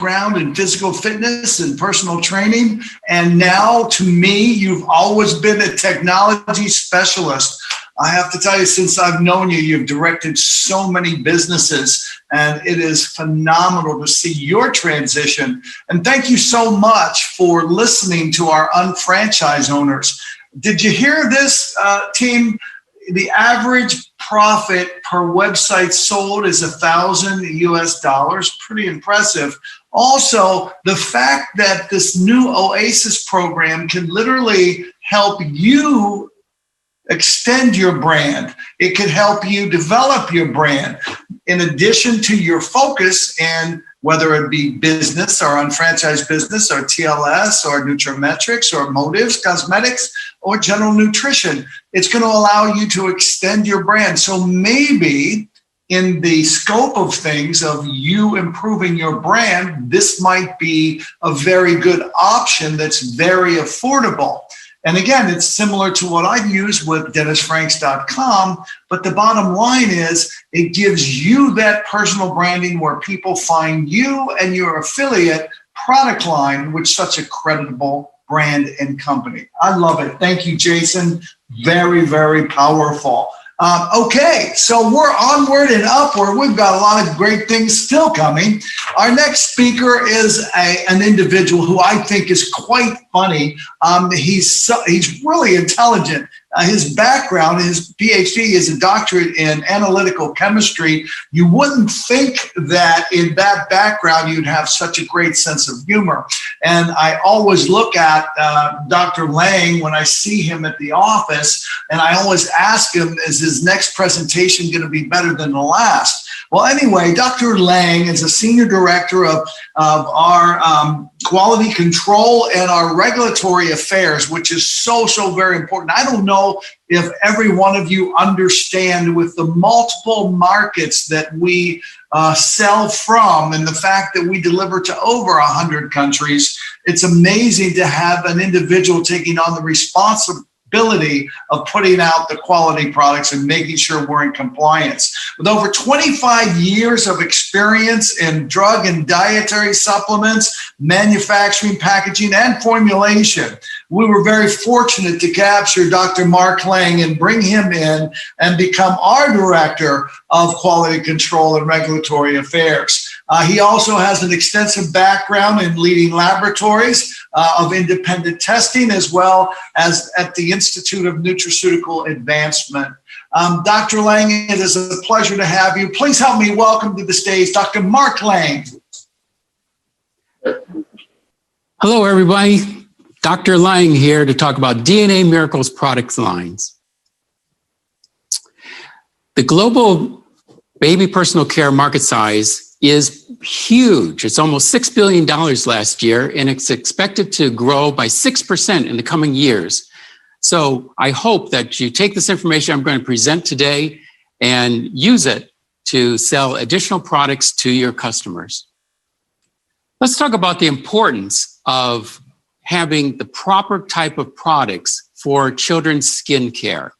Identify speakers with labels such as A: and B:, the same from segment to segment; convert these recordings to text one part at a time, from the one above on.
A: background in physical fitness and personal training. And now, to me, you've always been a technology specialist. I have to tell you, since I've known you, you've directed so many businesses, and it is phenomenal to see your transition. And thank you so much for listening to our unfranchised owners. Did you hear this, team? The average profit per website sold is $1,000 US. Pretty impressive. Also, the fact that this new Oasis program can literally help you extend your brand. It can help you develop your brand in addition to your focus, and whether it be business or unfranchised business or TLS or nutrimetrics or motives, cosmetics, or general nutrition. It's going to allow you to extend your brand. So maybe in the scope of things of you improving your brand, this might be a very good option that's very affordable. And again, it's similar to what I use with DennisFranks.com, but the bottom line is it gives you that personal branding where people find you and your affiliate product line with such a creditable brand and company. I love it. Thank you, Jason. Very, very powerful. Okay, so we're onward and upward. We've got a lot of great things still coming. Our next speaker is an individual who I think is quite funny. He's really intelligent. His background, his PhD, is a doctorate in analytical chemistry. You wouldn't think that in that background you'd have such a great sense of humor. And I always look at Dr. Lange when I see him at the office, and I always ask him, is his next presentation going to be better than the last? Well, anyway, Dr. Lange is a senior director of our quality control and our regulatory affairs, which is so very important. I don't know if every one of you understand with the multiple markets that we sell from and the fact that we deliver to over 100 countries. It's amazing to have an individual taking on the responsibility of putting out the quality products and making sure we're in compliance. With over 25 years of experience in drug and dietary supplements, manufacturing, packaging, and formulation, we were very fortunate to capture Dr. Mark Lange and bring him in and become our director of quality control and regulatory affairs. He also has an extensive background in leading laboratories of independent testing, as well as at the Institute of Nutraceutical Advancement. Dr. Lange, it is a pleasure to have you. Please help me welcome to the stage Dr. Mark Lange.
B: Hello, everybody. Dr. Lange here to talk about DNA Miracles product lines. The global baby personal care market size is huge. It's almost $6 billion last year, and it's expected to grow by 6% in the coming years. So I hope that you take this information I'm going to present today and use it to sell additional products to your customers. Let's talk about the importance of having the proper type of products for children's skin care.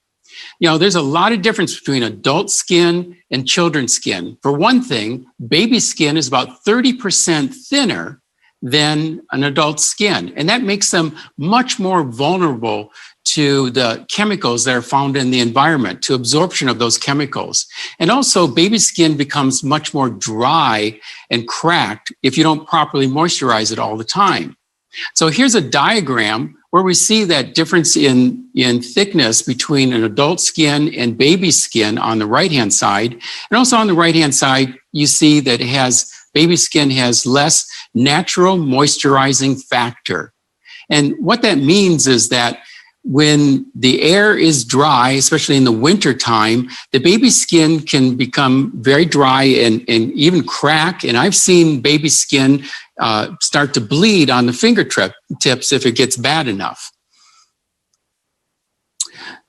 B: You know, there's a lot of difference between adult skin and children's skin. For one thing, baby skin is about 30% thinner than an adult skin, and that makes them much more vulnerable to the chemicals that are found in the environment, to absorption of those chemicals. And also, baby skin becomes much more dry and cracked if you don't properly moisturize it all the time. So here's a diagram where we see that difference in thickness between an adult skin and baby skin on the right-hand side. And also on the right-hand side, you see that baby skin has less natural moisturizing factor. And what that means is that when the air is dry, especially in the winter time, the baby skin can become very dry and even crack. And I've seen baby skin start to bleed on the fingertips if it gets bad enough.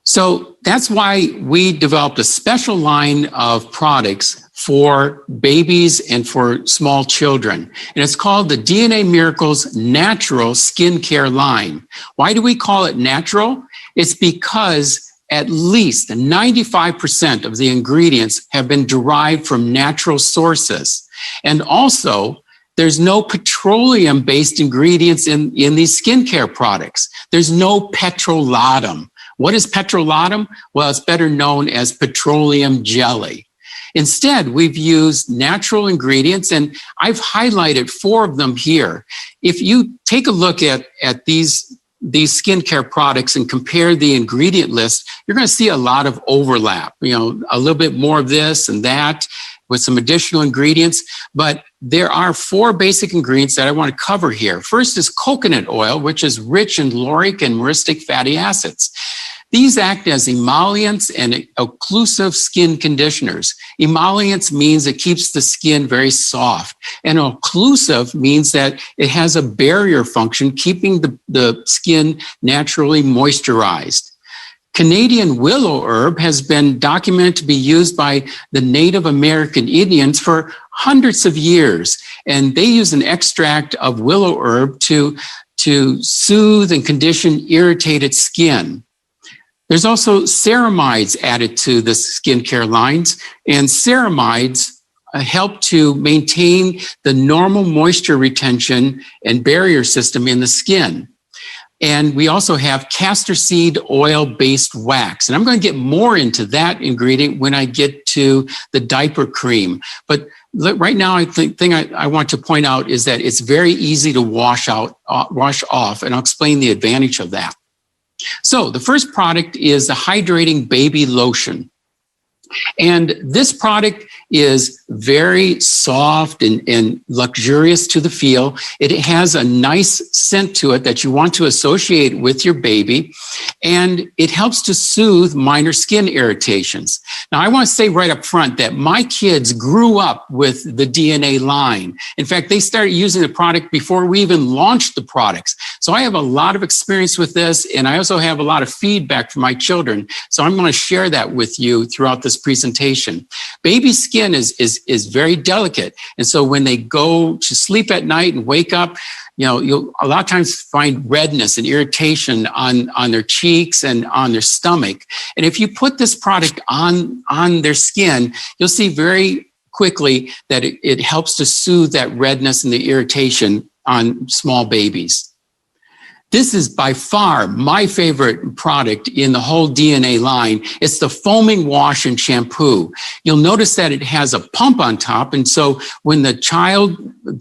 B: So that's why we developed a special line of products for babies and for small children. And it's called the DNA Miracles Natural Skincare line. Why do we call it natural? It's because at least 95% of the ingredients have been derived from natural sources. And also, There's no petroleum-based ingredients in these skincare products. There's no petrolatum. What is petrolatum? Well, it's better known as petroleum jelly. Instead, we've used natural ingredients, and I've highlighted 4 of them here. If you take a look at these skincare products and compare the ingredient list, you're going to see a lot of overlap, a little bit more of this and that with some additional ingredients. But there are 4 basic ingredients that I want to cover here. First is coconut oil, which is rich in lauric and myristic fatty acids. These act as emollients and occlusive skin conditioners. Emollients means it keeps the skin very soft, and occlusive means that it has a barrier function, keeping the skin naturally moisturized. Canadian willow herb has been documented to be used by the Native American Indians for hundreds of years, and they use an extract of willow herb to soothe and condition irritated skin. There's also ceramides added to the skincare lines, and ceramides help to maintain the normal moisture retention and barrier system in the skin. And we also have castor seed oil-based wax. And I'm going to get more into that ingredient when I get to the diaper cream. But right now, I think the thing I want to point out is that it's very easy to wash off, and I'll explain the advantage of that. So the first product is the hydrating baby lotion. And this product is very soft and luxurious to the feel. It has a nice scent to it that you want to associate with your baby, and it helps to soothe minor skin irritations. Now, I want to say right up front that my kids grew up with the DNA line. In fact, they started using the product before we even launched the products. So I have a lot of experience with this, and I also have a lot of feedback from my children. So I'm going to share that with you throughout this presentation. Baby skin is very delicate. And so when they go to sleep at night and wake up, you'll a lot of times find redness and irritation on their cheeks and on their stomach. And if you put this product on their skin, you'll see very quickly that it helps to soothe that redness and the irritation on small babies. This is by far my favorite product in the whole DNA line. It's the foaming wash and shampoo. You'll notice that it has a pump on top. And so when the child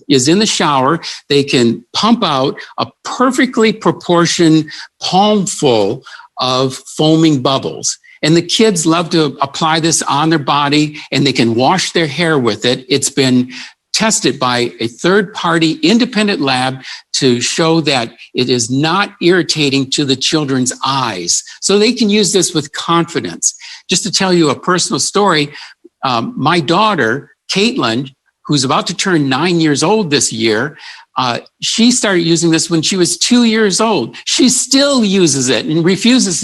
B: is in the shower, they can pump out a perfectly proportioned palmful of foaming bubbles. And the kids love to apply this on their body, and they can wash their hair with it. It's been tested by a third-party independent lab to show that it is not irritating to the children's eyes. So they can use this with confidence. Just to tell you a personal story, my daughter, Caitlin, who's about to turn 9 years old this year, she started using this when she was 2 years old. She still uses it and refuses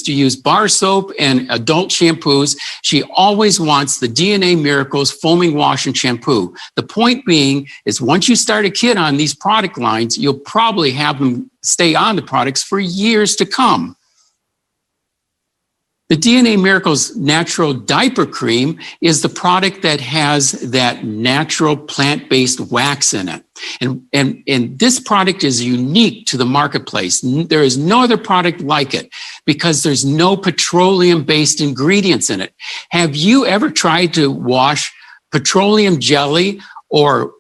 B: to use bar soap and adult shampoos. She always wants the DNA Miracles foaming wash and shampoo. The point being is once you start a kid on these product lines, you'll probably have them stay on the products for years to come. The DNA Miracles Natural Diaper Cream is the product that has that natural plant-based wax in it. And this product is unique to the marketplace. There is no other product like it because there's no petroleum-based ingredients in it. Have you ever tried to wash petroleum jelly or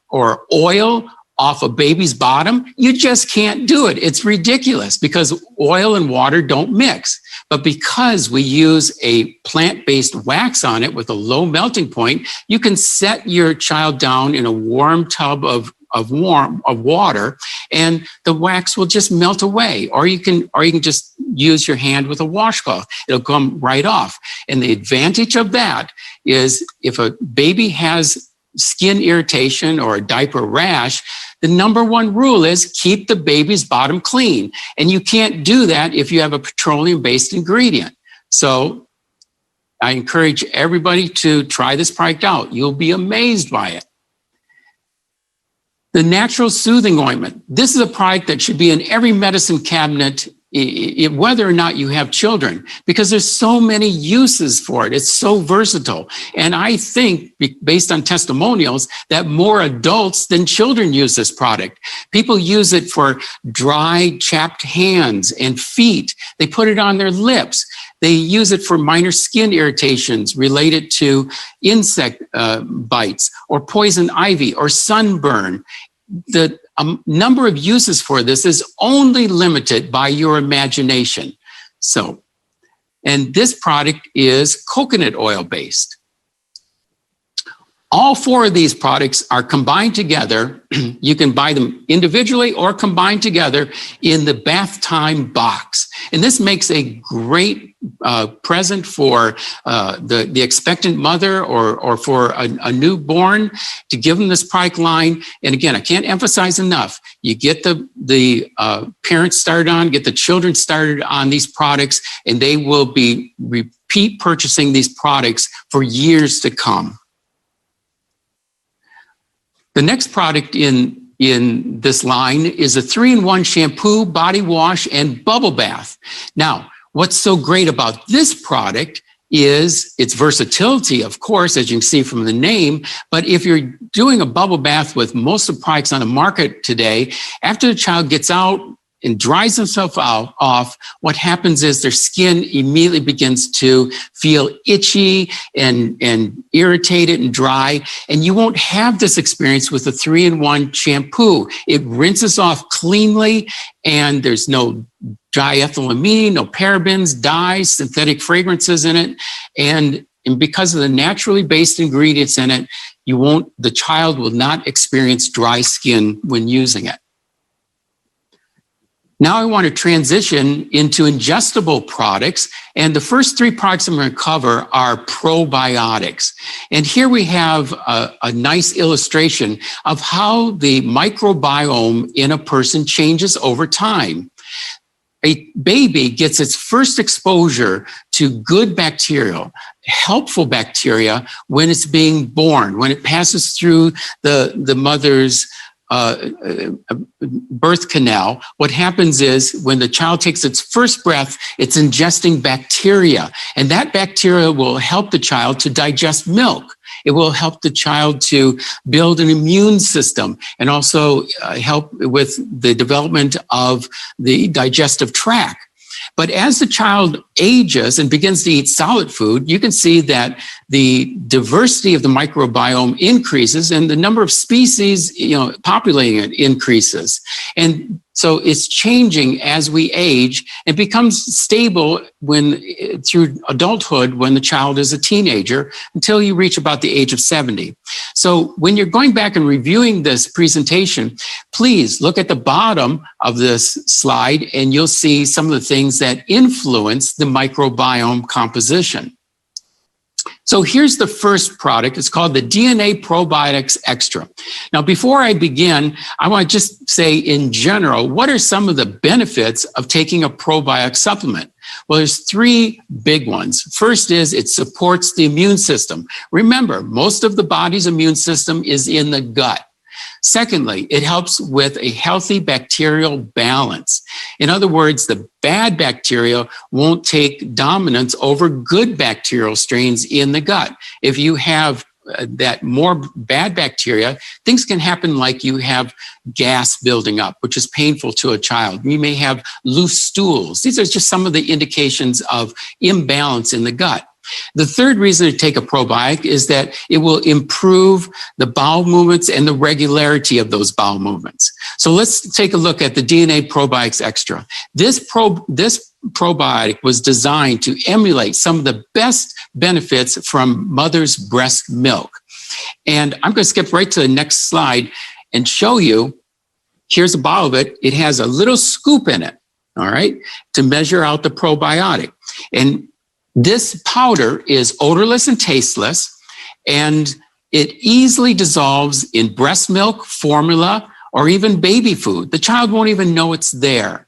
B: oil off a baby's bottom? You just can't do it. It's ridiculous because oil and water don't mix. But because we use a plant-based wax on it with a low melting point, you can set your child down in a warm tub of water, and the wax will just melt away. Or you can just use your hand with a washcloth. It'll come right off. And the advantage of that is if a baby has skin irritation or a diaper rash, the number one rule is keep the baby's bottom clean. And you can't do that if you have a petroleum-based ingredient. So I encourage everybody to try this product out. You'll be amazed by it. The Natural Soothing Ointment. This is a product that should be in every medicine cabinet whether or not you have children, because there's so many uses for it. It's so versatile. And I think, based on testimonials, that more adults than children use this product. People use it for dry, chapped hands and feet. They put it on their lips. They use it for minor skin irritations related to insect bites or poison ivy or sunburn. The number of uses for this is only limited by your imagination. So, and this product is coconut oil based. All four of these products are combined together. You can buy them individually or combined together in the bath time box. And this makes a great present for the expectant mother or for a newborn, to give them this product line. And again, I can't emphasize enough, you get the parents started on, get the children started on these products, and they will be repeat purchasing these products for years to come. The next product in this line is a 3-in-1 shampoo, body wash, and bubble bath. Now, what's so great about this product is its versatility, of course, as you can see from the name. But if you're doing a bubble bath with most of the products on the market today, after the child gets out and dries themselves off, what happens is their skin immediately begins to feel itchy and irritated and dry. And you won't have this experience with the 3-in-1 shampoo. It rinses off cleanly, and there's no diethylamine, no parabens, dyes, synthetic fragrances in it. And because of the naturally based ingredients in it, the child will not experience dry skin when using it. Now I want to transition into ingestible products. And the first three products I'm going to cover are probiotics. And here we have a nice illustration of how the microbiome in a person changes over time. A baby gets its first exposure to good bacteria, helpful bacteria, when it's being born, when it passes through the mother's birth canal. What happens is when the child takes its first breath, it's ingesting bacteria, and that bacteria will help the child to digest milk. It will help the child to build an immune system and also help with the development of the digestive tract. But as the child ages and begins to eat solid food, you can see that the diversity of the microbiome increases and the number of species, populating it increases. And so it's changing as we age. It becomes stable through adulthood when the child is a teenager until you reach about the age of 70. So when you're going back and reviewing this presentation, please look at the bottom of this slide and you'll see some of the things that influence the microbiome composition. So here's the first product. It's called the DNA Probiotics Extra. Now, before I begin, I want to just say in general, what are some of the benefits of taking a probiotic supplement? Well, there's three big ones. First is it supports the immune system. Remember, most of the body's immune system is in the gut. Secondly, it helps with a healthy bacterial balance. In other words, the bad bacteria won't take dominance over good bacterial strains in the gut. If you have that more bad bacteria, things can happen like you have gas building up, which is painful to a child. You may have loose stools. These are just some of the indications of imbalance in the gut. The third reason to take a probiotic is that it will improve the bowel movements and the regularity of those bowel movements. So let's take a look at the DNA Probiotics Extra. This probiotic was designed to emulate some of the best benefits from mother's breast milk. And I'm going to skip right to the next slide and show you. Here's a bottle of it. It has a little scoop in it, all right, to measure out the probiotic. And this powder is odorless and tasteless, and it easily dissolves in breast milk, formula, or even baby food. The child won't even know it's there.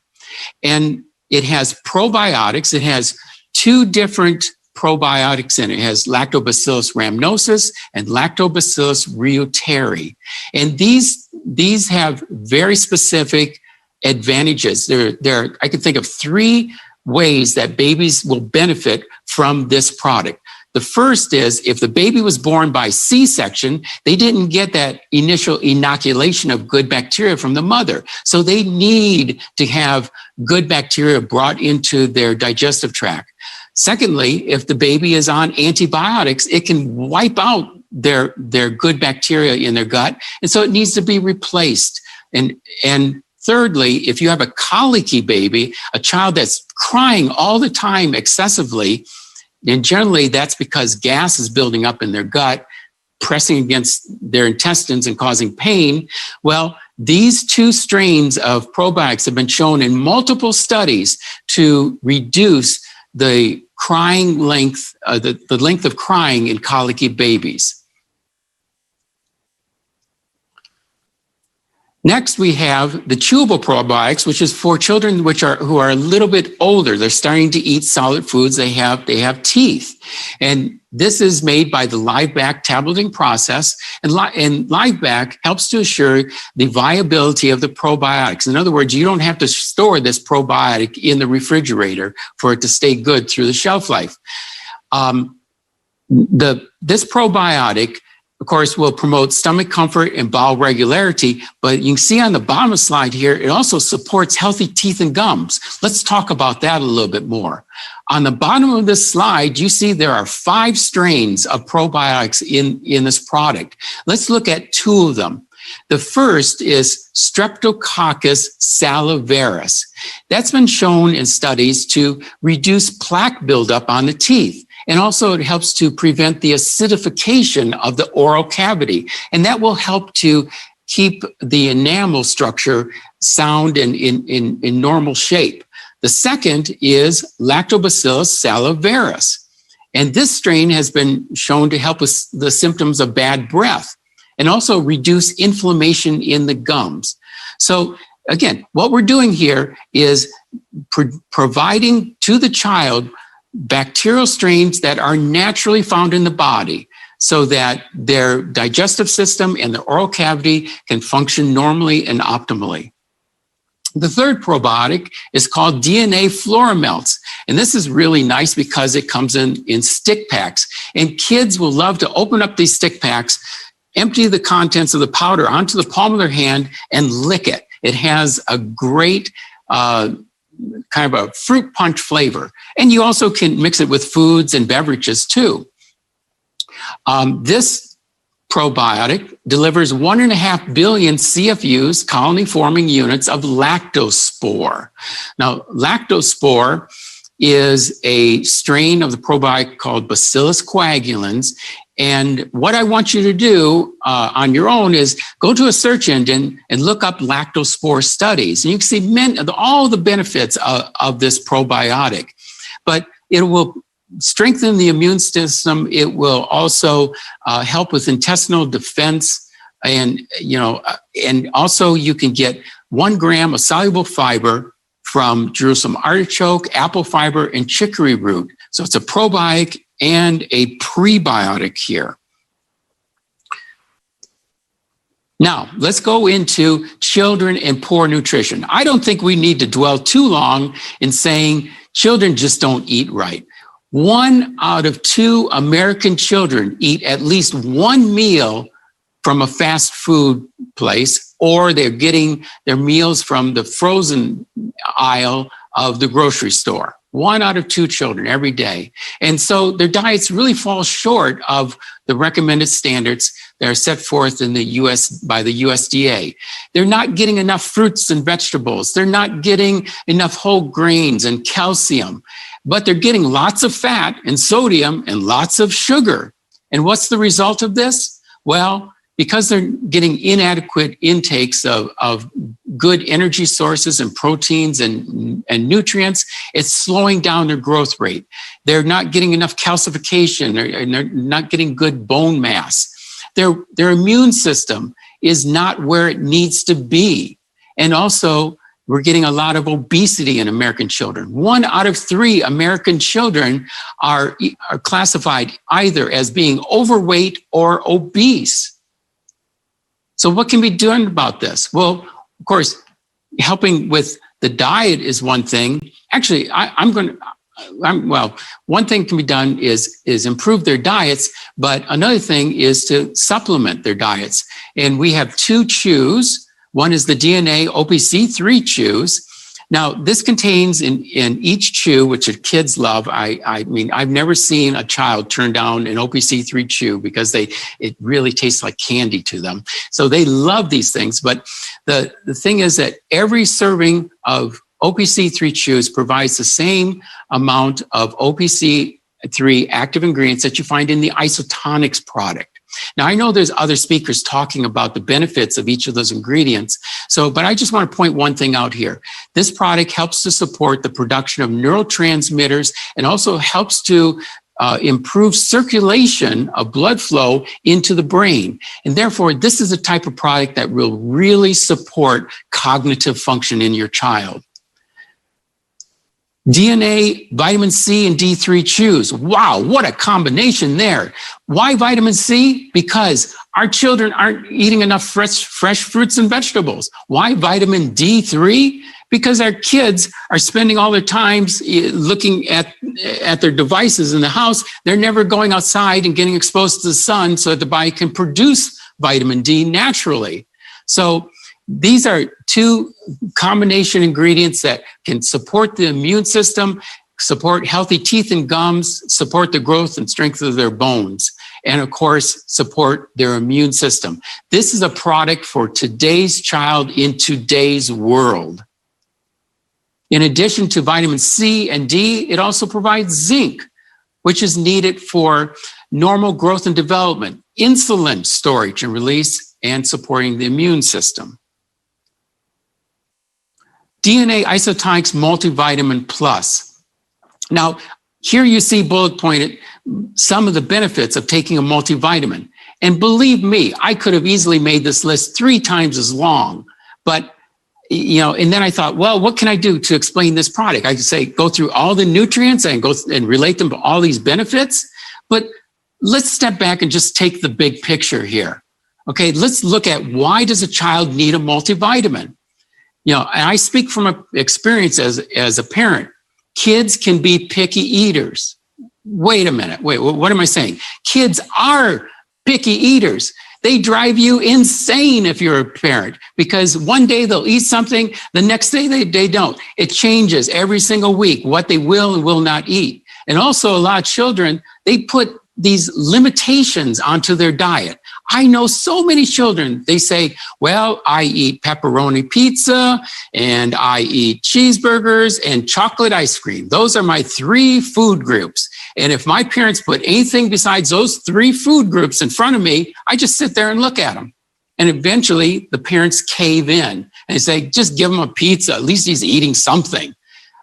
B: And it has probiotics. It has two different probiotics in it. It has Lactobacillus rhamnosus and Lactobacillus reuteri. And these have very specific advantages. I can think of 3 ways that babies will benefit from this product. The first is if the baby was born by C-section, they didn't get that initial inoculation of good bacteria from the mother. So they need to have good bacteria brought into their digestive tract. Secondly, if the baby is on antibiotics, it can wipe out their good bacteria in their gut. And so it needs to be replaced. And thirdly, if you have a colicky baby, a child that's crying all the time excessively, and generally that's because gas is building up in their gut, pressing against their intestines and causing pain. Well, these 2 strains of probiotics have been shown in multiple studies to reduce the crying length, the length of crying in colicky babies. Next, we have the chewable probiotics, which is for children who are a little bit older. They're starting to eat solid foods. They have teeth. And this is made by the LiveBac tableting process. And LiveBac helps to assure the viability of the probiotics. In other words, you don't have to store this probiotic in the refrigerator for it to stay good through the shelf life. This probiotic, of course, will promote stomach comfort and bowel regularity, but you can see on the bottom of the slide here, it also supports healthy teeth and gums. Let's talk about that a little bit more. On the bottom of this slide, you see there are 5 strains of probiotics in this product. Let's look at 2 of them. The first is Streptococcus salivarius. That's been shown in studies to reduce plaque buildup on the teeth. And also it helps to prevent the acidification of the oral cavity. And that will help to keep the enamel structure sound and in normal shape. The second is Lactobacillus salivarius. And this strain has been shown to help with the symptoms of bad breath and also reduce inflammation in the gums. So again, what we're doing here is providing to the child bacterial strains that are naturally found in the body so that their digestive system and their oral cavity can function normally and optimally. The third probiotic is called DNA Floramelts. And this is really nice because it comes in stick packs. And kids will love to open up these stick packs, empty the contents of the powder onto the palm of their hand and lick it. It has a great kind of a fruit punch flavor. And you also can mix it with foods and beverages too. This probiotic delivers 1.5 billion CFUs, colony-forming units of lactospore. Now, lactospore is a strain of the probiotic called Bacillus coagulans. And what I want you to do on your own is go to a search engine and look up lactospore studies. And you can see all the benefits of this probiotic. But it will strengthen the immune system. It will also help with intestinal defense. And also you can get 1 gram of soluble fiber from Jerusalem artichoke, apple fiber, and chicory root. So it's a probiotic and a prebiotic here. Now, let's go into children and poor nutrition. I don't think we need to dwell too long in saying children just don't eat right. 1 out of 2 American children eat at least 1 meal from a fast food place, or they're getting their meals from the frozen aisle of the grocery store. 1 out of 2 children every day. And so their diets really fall short of the recommended standards that are set forth in the US by the USDA. They're not getting enough fruits and vegetables. They're not getting enough whole grains and calcium, but they're getting lots of fat and sodium and lots of sugar. And what's the result of this? Well, because they're getting inadequate intakes of good energy sources and proteins and nutrients, it's slowing down their growth rate. They're not getting enough calcification, and they're not getting good bone mass. Their immune system is not where it needs to be. And also, we're getting a lot of obesity in American children. 1 out of 3 American children are classified either as being overweight or obese. So what can be done about this? Well, of course, helping with the diet is one thing. Actually, one thing can be done is improve their diets, but another thing is to supplement their diets. And we have 2 chews. One is the DNA OPC3 chews. Now, this contains in each chew, which kids love. I mean, I've never seen a child turn down an OPC3 chew because it really tastes like candy to them. So they love these things. But the thing is that every serving of OPC3 chews provides the same amount of OPC3 active ingredients that you find in the isotonics product. Now, I know there's other speakers talking about the benefits of each of those ingredients. But I just want to point one thing out here. This product helps to support the production of neurotransmitters and also helps to improve circulation of blood flow into the brain. And therefore, this is a type of product that will really support cognitive function in your child. DNA, vitamin C, and D3 chews. Wow, what a combination there. Why vitamin C? Because our children aren't eating enough fresh fruits and vegetables. Why vitamin D3? Because our kids are spending all their time looking at their devices in the house. They're never going outside and getting exposed to the sun so that the body can produce vitamin D naturally. So these are 2 combination ingredients that can support the immune system, support healthy teeth and gums, support the growth and strength of their bones, and of course, support their immune system. This is a product for today's child in today's world. In addition to vitamin C and D, it also provides zinc, which is needed for normal growth and development, insulin storage and release, and supporting the immune system. DNA Isotonics Multivitamin Plus. Now, here you see bullet pointed some of the benefits of taking a multivitamin. And believe me, I could have easily made this list 3 times as long. But, and then I thought, well, what can I do to explain this product? I could say, go through all the nutrients and go and relate them to all these benefits. But let's step back and just take the big picture here. Okay, let's look at why does a child need a multivitamin? And I speak from experience as a parent. Kids can be picky eaters. Wait a minute. Wait, what am I saying? Kids are picky eaters. They drive you insane if you're a parent because one day they'll eat something, the next day they don't. It changes every single week what they will and will not eat. And also a lot of children, they put these limitations onto their diet. I know so many children, they say, well, I eat pepperoni pizza and I eat cheeseburgers and chocolate ice cream. Those are my 3 food groups. And if my parents put anything besides those 3 food groups in front of me, I just sit there and look at them. And eventually the parents cave in and say, just give him a pizza. At least he's eating something.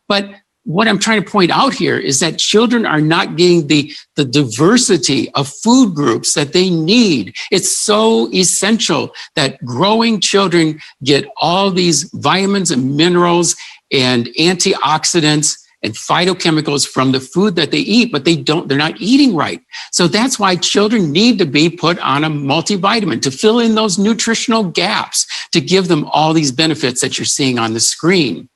B: But what I'm trying to point out here is that children are not getting the diversity of food groups that they need. It's so essential that growing children get all these vitamins and minerals and antioxidants and phytochemicals from the food that they eat, but they're not eating right. So that's why children need to be put on a multivitamin to fill in those nutritional gaps, to give them all these benefits that you're seeing on the screen.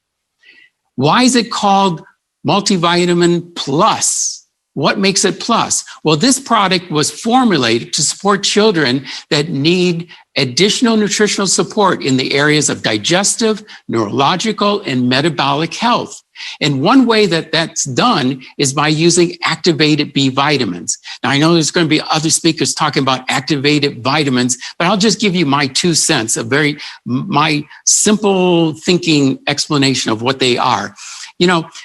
B: Why is it called Multivitamin Plus? What makes it plus? Well, this product was formulated to support children that need additional nutritional support in the areas of digestive, neurological, and metabolic health. And one way that that's done is by using activated B vitamins. Now, I know there's going to be other speakers talking about activated vitamins, but I'll just give you my 2 cents, my simple thinking explanation of what they are.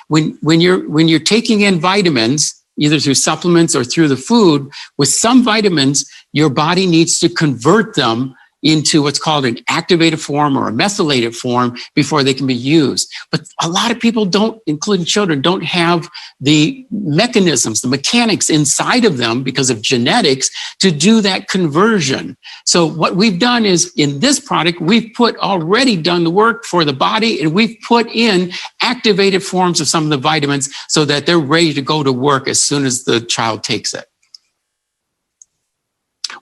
B: When you're taking in vitamins, either through supplements or through the food, with some vitamins, your body needs to convert them into what's called an activated form or a methylated form before they can be used. But a lot of people don't, including children, don't have the mechanisms, the mechanics inside of them because of genetics to do that conversion. So what we've done is in this product, we've already done the work for the body, and we've put in activated forms of some of the vitamins so that they're ready to go to work as soon as the child takes it.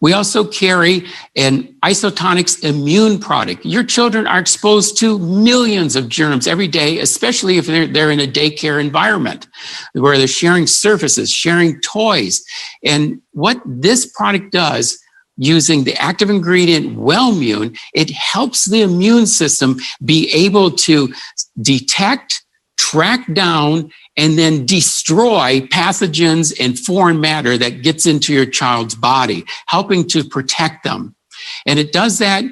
B: We also carry an isotonics immune product. Your children are exposed to millions of germs every day, especially if they're in a daycare environment where they're sharing surfaces, sharing toys. And what this product does, using the active ingredient Wellmune, it helps the immune system be able to detect, track down, and then destroy pathogens and foreign matter that gets into your child's body, helping to protect them. And it does that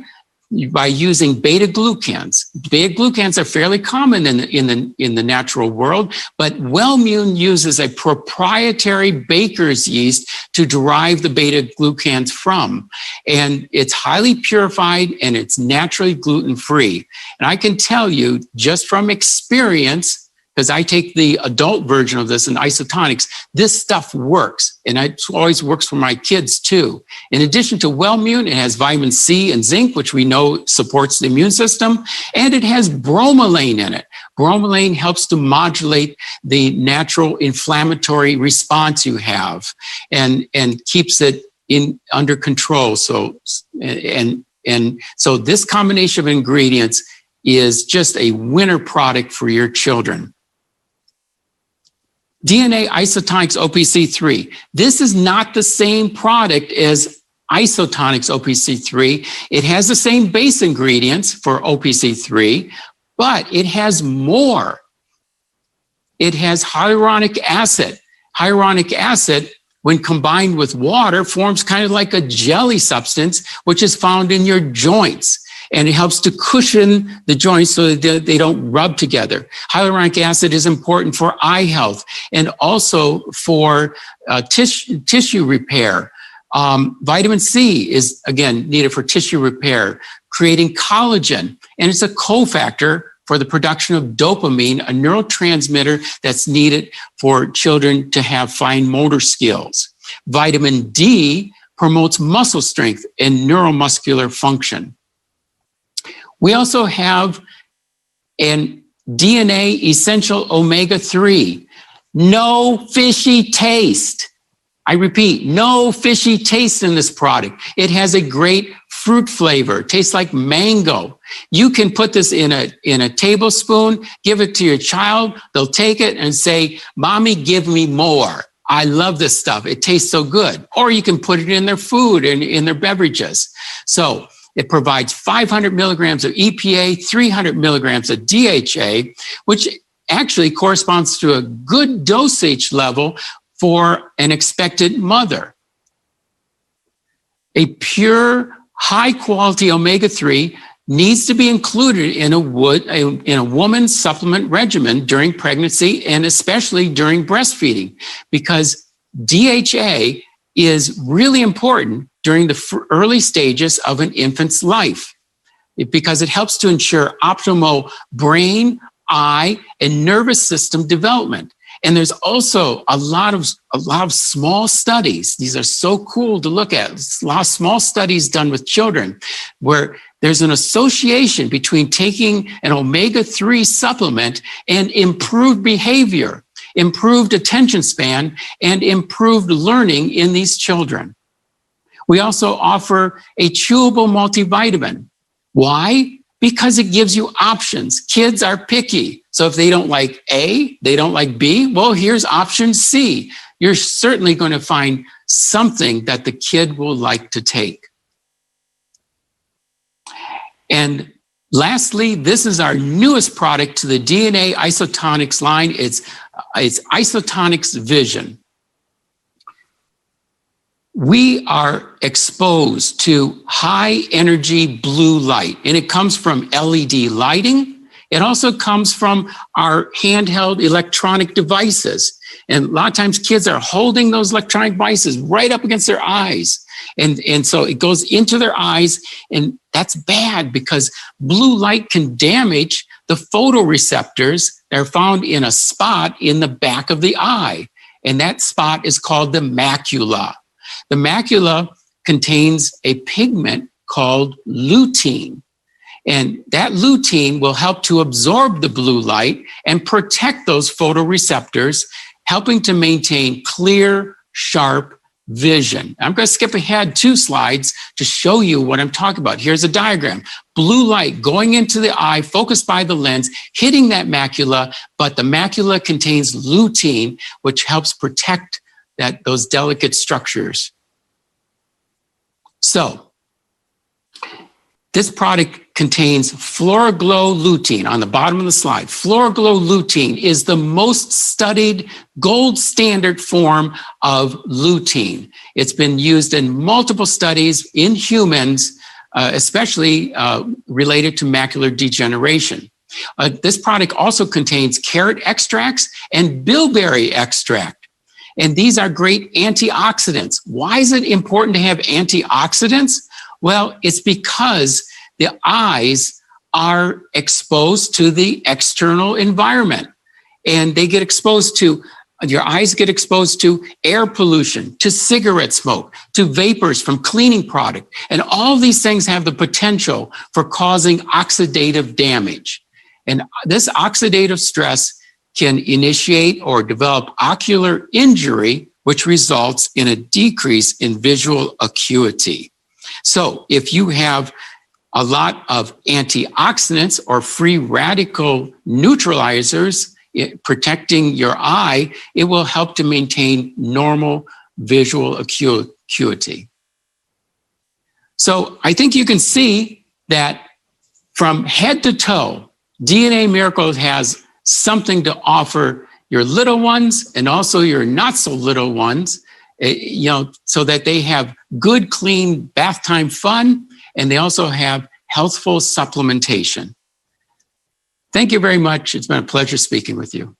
B: by using beta glucans. Beta glucans are fairly common in the natural world, but Wellmune uses a proprietary baker's yeast to derive the beta glucans from. And it's highly purified and it's naturally gluten-free. And I can tell you just from experience, because I take the adult version of this in isotonics, this stuff works. And it always works for my kids too. In addition to Wellmune, it has vitamin C and zinc, which we know supports the immune system. And it has bromelain in it. Bromelain helps to modulate the natural inflammatory response you have and keeps it under control. So this combination of ingredients is just a winner product for your children. DNA Isotonics OPC3. This is not the same product as Isotonics OPC3. It has the same base ingredients for OPC3, but it has more. It has hyaluronic acid. Hyaluronic acid, when combined with water, forms kind of like a jelly substance, which is found in your joints. And it helps to cushion the joints so that they don't rub together. Hyaluronic acid is important for eye health and also for tissue repair. Vitamin C is, again, needed for tissue repair, creating collagen. And it's a cofactor for the production of dopamine, a neurotransmitter that's needed for children to have fine motor skills. Vitamin D promotes muscle strength and neuromuscular function. We also have an DNA essential omega-3. No fishy taste. I repeat, no fishy taste in this product. It has a great fruit flavor. It tastes like mango. You can put this in a tablespoon, give it to your child. They'll take it and say, "Mommy, give me more. I love this stuff. It tastes so good." Or you can put it in their food and in their beverages. So it provides 500 milligrams of EPA, 300 milligrams of DHA, which actually corresponds to a good dosage level for an expectant mother. A pure, high-quality omega-3 needs to be included in a woman's supplement regimen during pregnancy and especially during breastfeeding, because DHA is really important during the early stages of an infant's life, because it helps to ensure optimal brain, eye, and nervous system development. And there's also a lot of small studies. These are so cool to look at. A lot of small studies done with children where there's an association between taking an omega-3 supplement and improved behavior, improved attention span, and improved learning in these children. We also offer a chewable multivitamin. Why? Because it gives you options. Kids are picky. So if they don't like A, they don't like B, well, here's option C. You're certainly going to find something that the kid will like to take. And lastly, this is our newest product to the DNA Isotonics line. It's Isotonics Vision. We are exposed to high energy blue light, and it comes from LED lighting. It also comes from our handheld electronic devices. And a lot of times kids are holding those electronic devices right up against their eyes. And so it goes into their eyes, and that's bad because blue light can damage the photoreceptors that are found in a spot in the back of the eye. And that spot is called the macula. The macula contains a pigment called lutein. And that lutein will help to absorb the blue light and protect those photoreceptors, helping to maintain clear, sharp vision. I'm going to skip ahead 2 slides to show you what I'm talking about. Here's a diagram. Blue light going into the eye, focused by the lens, hitting that macula, but the macula contains lutein, which helps protect those delicate structures. So, this product contains Fluoroglow lutein on the bottom of the slide. Fluoroglow lutein is the most studied gold standard form of lutein. It's been used in multiple studies in humans, especially related to macular degeneration. This product also contains carrot extracts and bilberry extract. And these are great antioxidants. Why is it important to have antioxidants? Well, it's because the eyes are exposed to the external environment, and they get exposed to, your eyes get exposed to air pollution, to cigarette smoke, to vapors from cleaning product. And all these things have the potential for causing oxidative damage. And this oxidative stress can initiate or develop ocular injury, which results in a decrease in visual acuity. So if you have a lot of antioxidants or free radical neutralizers protecting your eye, it will help to maintain normal visual acuity. So I think you can see that from head to toe, DNA Miracles has something to offer your little ones and also your not so little ones, so that they have good, clean bath time fun, and they also have healthful supplementation. Thank you very much. It's been a pleasure speaking with you.